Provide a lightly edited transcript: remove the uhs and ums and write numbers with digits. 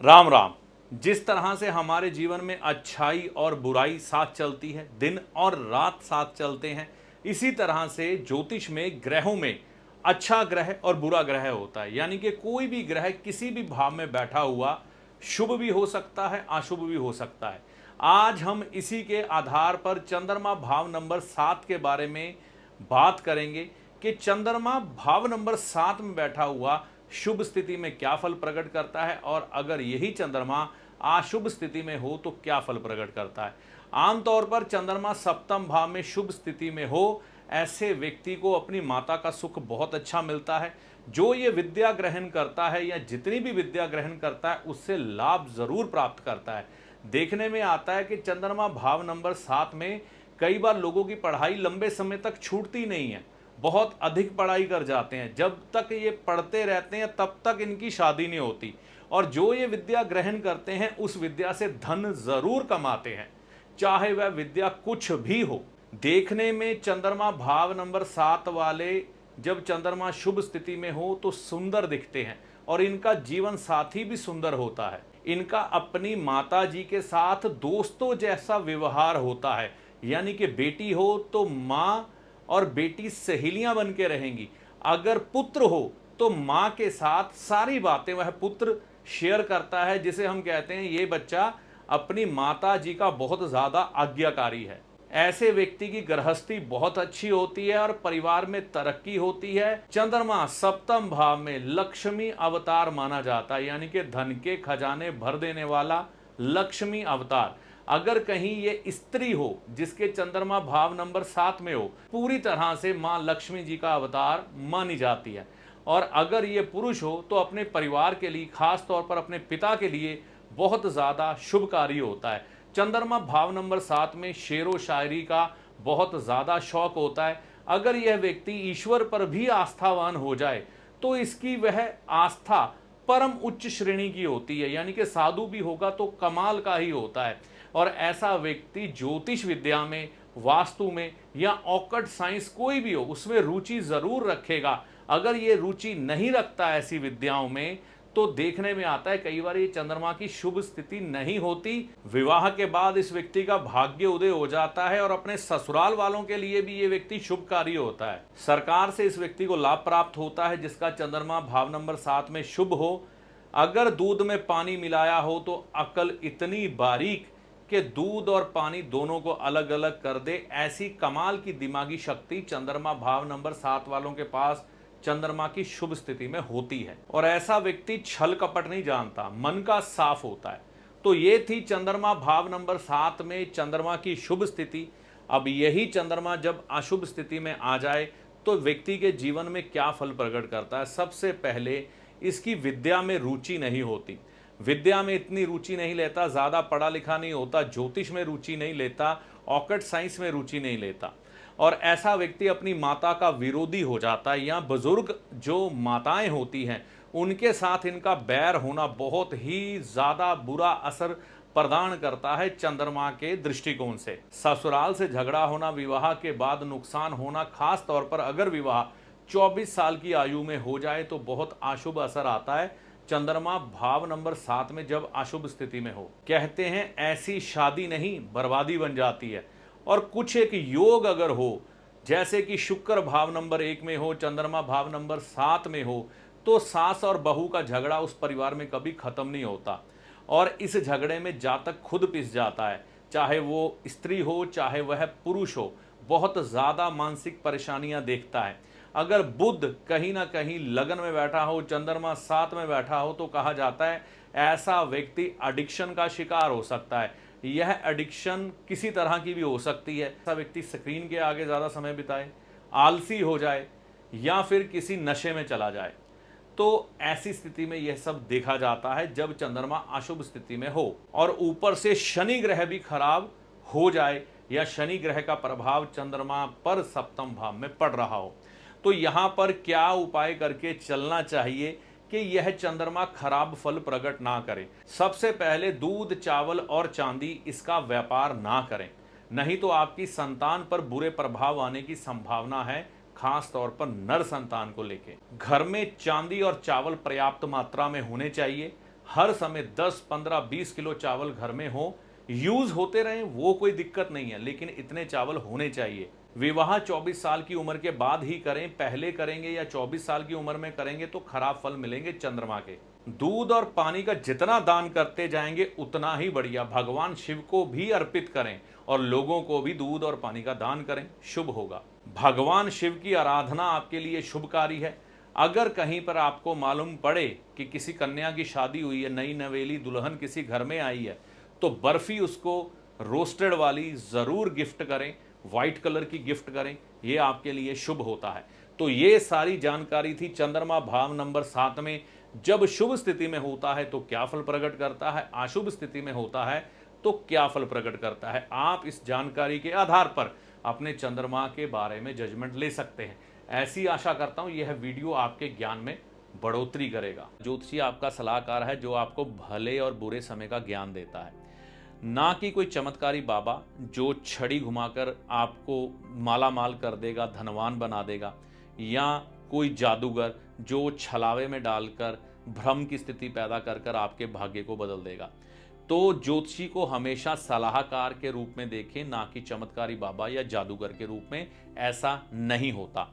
राम राम। जिस तरह से हमारे जीवन में अच्छाई और बुराई साथ चलती है, दिन और रात साथ चलते हैं, इसी तरह से ज्योतिष में ग्रहों में अच्छा ग्रह और बुरा ग्रह होता है। यानी कि कोई भी ग्रह किसी भी भाव में बैठा हुआ शुभ भी हो सकता है, अशुभ भी हो सकता है। आज हम इसी के आधार पर चंद्रमा भाव नंबर 7 के बारे में बात करेंगे कि चंद्रमा भाव नंबर 7 में बैठा हुआ शुभ स्थिति में क्या फल प्रकट करता है और अगर यही चंद्रमा अशुभ स्थिति में हो तो क्या फल प्रकट करता है। आमतौर पर चंद्रमा सप्तम भाव में शुभ स्थिति में हो, ऐसे व्यक्ति को अपनी माता का सुख बहुत अच्छा मिलता है। जो ये विद्या ग्रहण करता है या जितनी भी विद्या ग्रहण करता है उससे लाभ जरूर प्राप्त करता है। देखने में आता है कि चंद्रमा भाव नंबर 7 में कई बार लोगों की पढ़ाई लंबे समय तक छूटती नहीं है, बहुत अधिक पढ़ाई कर जाते हैं। जब तक ये पढ़ते रहते हैं तब तक इनकी शादी नहीं होती, और जो ये विद्या ग्रहण करते हैं उस विद्या से धन जरूर कमाते हैं, चाहे वह विद्या कुछ भी हो। देखने में चंद्रमा भाव नंबर 7 वाले जब चंद्रमा शुभ स्थिति में हो तो सुंदर दिखते हैं और इनका जीवन साथी भी सुंदर होता है। इनका अपनी माता जी के साथ दोस्तों जैसा व्यवहार होता है, यानी कि बेटी हो तो माँ और बेटी सहेलियां बन के रहेंगी। अगर पुत्र हो तो माँ के साथ सारी बातें वह पुत्र शेयर करता है, जिसे हम कहते हैं ये बच्चा अपनी माता जी का बहुत ज्यादा आज्ञाकारी है। ऐसे व्यक्ति की गृहस्थी बहुत अच्छी होती है और परिवार में तरक्की होती है। चंद्रमा सप्तम भाव में लक्ष्मी अवतार माना जाता है, यानी कि धन के खजाने भर देने वाला लक्ष्मी अवतार। अगर कहीं ये स्त्री हो जिसके चंद्रमा भाव नंबर 7 में हो, पूरी तरह से मां लक्ष्मी जी का अवतार मानी जाती है। और अगर ये पुरुष हो तो अपने परिवार के लिए, खास तौर पर अपने पिता के लिए बहुत ज्यादा शुभकारी होता है। चंद्रमा भाव नंबर 7 में शेरो शायरी का बहुत ज्यादा शौक होता है। अगर यह व्यक्ति ईश्वर पर भी आस्थावान हो जाए तो इसकी वह आस्था परम उच्च श्रेणी की होती है, यानी कि साधु भी होगा तो कमाल का ही होता है। और ऐसा व्यक्ति ज्योतिष विद्या में, वास्तु में या ऑकल्ट साइंस कोई भी हो उसमें रुचि जरूर रखेगा। अगर ये रुचि नहीं रखता ऐसी विद्याओं में तो देखने में आता है कई बार ये चंद्रमा की शुभ स्थिति नहीं होती। विवाह के बाद इस व्यक्ति का भाग्य उदय हो जाता है और अपने ससुराल वालों के लिए भी ये व्यक्ति शुभकारी होता है। सरकार से इस व्यक्ति को लाभ प्राप्त होता है जिसका चंद्रमा भाव नंबर 7 में शुभ हो। अगर दूध में पानी मिलाया हो तो अकल इतनी बारीक कि दूध और पानी दोनों को अलग अलग कर दे, ऐसी कमाल की दिमागी शक्ति चंद्रमा भाव नंबर 7 वालों के पास चंद्रमा की शुभ स्थिति में होती है। और ऐसा व्यक्ति छल कपट नहीं जानता, मन का साफ होता है। तो ये थी चंद्रमा भाव नंबर 7 में चंद्रमा की शुभ स्थिति। अब यही चंद्रमा जब अशुभ स्थिति में आ जाए तो व्यक्ति के जीवन में क्या फल प्रकट करता है। सबसे पहले इसकी विद्या में रुचि नहीं होती, विद्या में इतनी रुचि नहीं लेता, ज्यादा पढ़ा लिखा नहीं होता, ज्योतिष में रुचि नहीं लेता, ऑकल्ट साइंस में रुचि नहीं लेता। और ऐसा व्यक्ति अपनी माता का विरोधी हो जाता है, या बुजुर्ग जो माताएं होती हैं उनके साथ इनका बैर होना बहुत ही ज्यादा बुरा असर प्रदान करता है चंद्रमा के दृष्टिकोण से। ससुराल से झगड़ा होना, विवाह के बाद नुकसान होना, खास तौर पर अगर विवाह 24 साल की आयु में हो जाए तो बहुत अशुभ असर आता है चंद्रमा भाव नंबर 7 में जब अशुभ स्थिति में हो। कहते हैं ऐसी शादी नहीं बर्बादी बन जाती है। और कुछ एक योग अगर हो, जैसे कि शुक्र भाव नंबर 1 में हो, चंद्रमा भाव नंबर 7 में हो, तो सास और बहू का झगड़ा उस परिवार में कभी खत्म नहीं होता और इस झगड़े में जातक खुद पिस जाता है। चाहे वो स्त्री हो चाहे वह पुरुष हो, बहुत ज्यादा मानसिक परेशानियां देखता है। अगर बुध कहीं ना कहीं लगन में बैठा हो, चंद्रमा 7 में बैठा हो, तो कहा जाता है ऐसा व्यक्ति एडिक्शन का शिकार हो सकता है। यह एडिक्शन किसी तरह की भी हो सकती है। ऐसा व्यक्ति स्क्रीन के आगे ज्यादा समय बिताए, आलसी हो जाए या फिर किसी नशे में चला जाए। तो ऐसी स्थिति में यह सब देखा जाता है जब चंद्रमा अशुभ स्थिति में हो और ऊपर से शनि ग्रह भी खराब हो जाए या शनि ग्रह का प्रभाव चंद्रमा पर सप्तम भाव में पड़ रहा हो। तो यहां पर क्या उपाय करके चलना चाहिए कि यह चंद्रमा खराब फल प्रकट ना करे। सबसे पहले दूध, चावल और चांदी इसका व्यापार ना करें, नहीं तो आपकी संतान पर बुरे प्रभाव आने की संभावना है, खास तौर पर नर संतान को लेके। घर में चांदी और चावल पर्याप्त मात्रा में होने चाहिए। हर समय 10, 15, 20 किलो चावल घर में हो, यूज होते रहें, वो कोई दिक्कत नहीं है, लेकिन इतने चावल होने चाहिए। विवाह 24 साल की उम्र के बाद ही करें, पहले करेंगे या 24 साल की उम्र में करेंगे तो खराब फल मिलेंगे चंद्रमा के। दूध और पानी का जितना दान करते जाएंगे उतना ही बढ़िया। भगवान शिव को भी अर्पित करें और लोगों को भी दूध और पानी का दान करें, शुभ होगा। भगवान शिव की आराधना आपके लिए शुभकारी है। अगर कहीं पर आपको मालूम पड़े कि किसी कन्या की शादी हुई है, नई नवेली दुल्हन किसी घर में आई है, तो बर्फी उसको रोस्टेड वाली जरूर गिफ्ट करें, व्हाइट कलर की गिफ्ट करें, ये आपके लिए शुभ होता है। तो ये सारी जानकारी थी चंद्रमा भाव नंबर 7 में जब शुभ स्थिति में होता है तो क्या फल प्रकट करता है, अशुभ स्थिति में होता है तो क्या फल प्रकट करता है। आप इस जानकारी के आधार पर अपने चंद्रमा के बारे में जजमेंट ले सकते हैं। ऐसी आशा करता हूं यह वीडियो आपके ज्ञान में बढ़ोतरी करेगा। ज्योतिषी आपका सलाहकार है जो आपको भले और बुरे समय का ज्ञान देता है, ना कि कोई चमत्कारी बाबा जो छड़ी घुमाकर आपको माला माल कर देगा, धनवान बना देगा, या कोई जादूगर जो छलावे में डालकर भ्रम की स्थिति पैदा कर कर आपके भाग्य को बदल देगा। तो ज्योतिषी को हमेशा सलाहकार के रूप में देखें, ना कि चमत्कारी बाबा या जादूगर के रूप में। ऐसा नहीं होता।